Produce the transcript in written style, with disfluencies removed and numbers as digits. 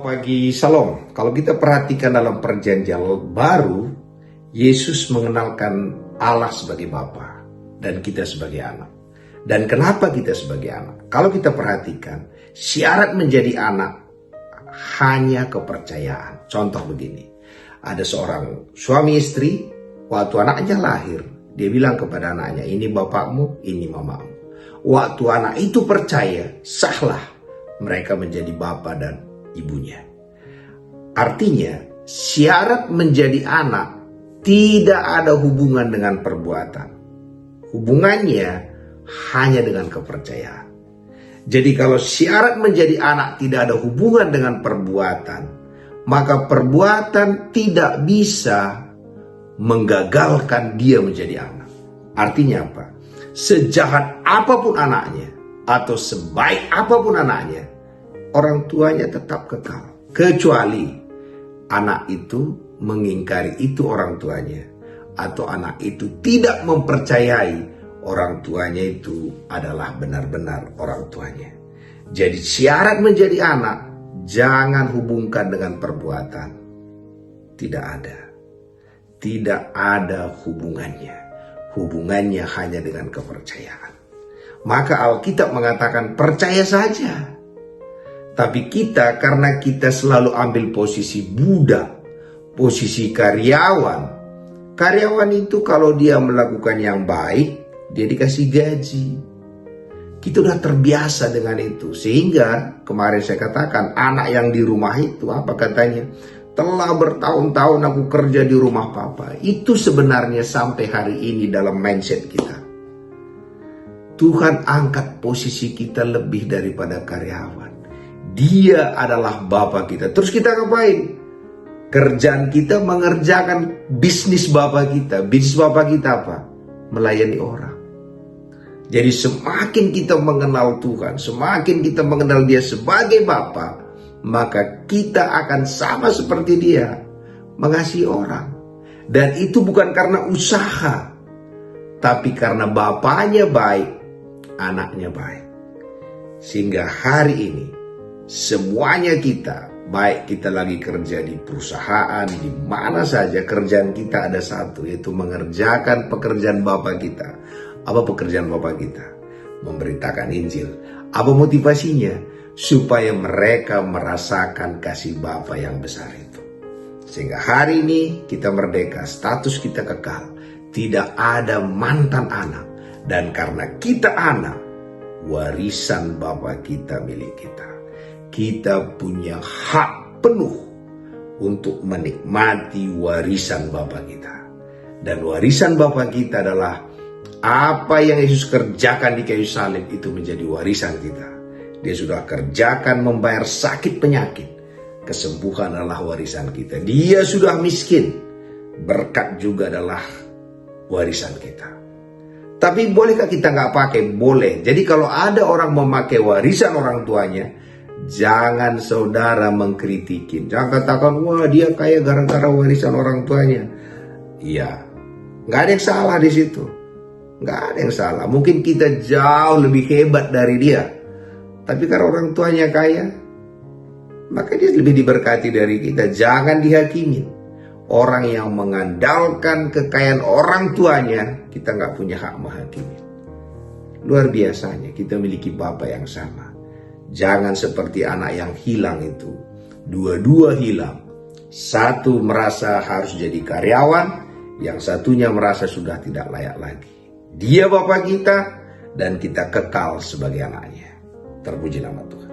pagi, Shalom. Kalau kita perhatikan dalam perjanjian baru, Yesus mengenalkan Allah sebagai Bapa dan kita sebagai anak. Dan kenapa kita sebagai anak? Kalau kita perhatikan, syarat menjadi anak hanya kepercayaan. Contoh begini, ada seorang suami istri, waktu anaknya lahir, dia bilang kepada anaknya, ini bapakmu, ini mamamu. Waktu anak itu percaya, sahlah mereka menjadi bapa dan ibunya. Artinya, syarat menjadi anak tidak ada hubungan dengan perbuatan. Hubungannya hanya dengan kepercayaan. Jadi kalau syarat menjadi anak tidak ada hubungan dengan perbuatan, maka perbuatan tidak bisa menggagalkan dia menjadi anak. Artinya apa? Sejahat apapun anaknya atau sebaik apapun anaknya, orang tuanya tetap kekal. Kecuali anak itu mengingkari itu orang tuanya, atau anak itu tidak mempercayai orang tuanya itu adalah benar-benar orang tuanya. Jadi syarat menjadi anak jangan hubungkan dengan perbuatan. Tidak ada. Tidak ada hubungannya. Hubungannya hanya dengan kepercayaan. Maka Alkitab mengatakan percaya saja. Tapi kita karena kita selalu ambil posisi budak, posisi karyawan. Karyawan itu kalau dia melakukan yang baik, dia dikasih gaji. Kita udah terbiasa dengan itu. Sehingga kemarin saya katakan anak yang di rumah itu apa katanya? Telah bertahun-tahun aku kerja di rumah papa. Itu sebenarnya sampai hari ini dalam mindset kita. Tuhan angkat posisi kita lebih daripada karyawan. Dia adalah Bapa kita. Terus kita ngapain? Kerjaan kita mengerjakan bisnis Bapa kita. Bisnis Bapa kita apa? Melayani orang. Jadi semakin kita mengenal Tuhan, semakin kita mengenal Dia sebagai Bapa, maka kita akan sama seperti Dia, mengasihi orang. Dan itu bukan karena usaha, tapi karena Bapaknya baik, anaknya baik. Sehingga hari ini semuanya kita, baik kita lagi kerja di perusahaan, di mana saja, kerjaan kita ada satu, yaitu mengerjakan pekerjaan Bapa kita. Apa pekerjaan Bapa kita? Memberitakan Injil. Apa motivasinya? Supaya mereka merasakan kasih Bapa yang besar itu. Sehingga hari ini kita merdeka, status kita kekal. Tidak ada mantan anak. Dan karena kita anak, warisan Bapa kita milik kita. Kita punya hak penuh untuk menikmati warisan Bapa kita. Dan warisan Bapa kita adalah apa yang Yesus kerjakan di kayu salib itu menjadi warisan kita. Dia sudah kerjakan membayar sakit penyakit. Kesembuhan adalah warisan kita. Dia sudah miskin. Berkat juga adalah warisan kita. Tapi bolehkah kita nggak pakai? Boleh. Jadi kalau ada orang memakai warisan orang tuanya, jangan saudara mengkritikin. Jangan katakan, wah dia kaya gara-gara warisan orang tuanya. Iya, nggak ada yang salah di situ. Nggak ada yang salah. Mungkin kita jauh lebih hebat dari dia. Tapi karena orang tuanya kaya, maka dia lebih diberkati dari kita. Jangan dihakimi. Orang yang mengandalkan kekayaan orang tuanya, kita nggak punya hak menghakimi. Luar biasanya kita memiliki Bapa yang sama. Jangan seperti anak yang hilang itu. Dua-dua hilang. Satu merasa harus jadi karyawan, yang satunya merasa sudah tidak layak lagi. Dia Bapa kita dan kita kekal sebagai anaknya. Terpuji nama Tuhan.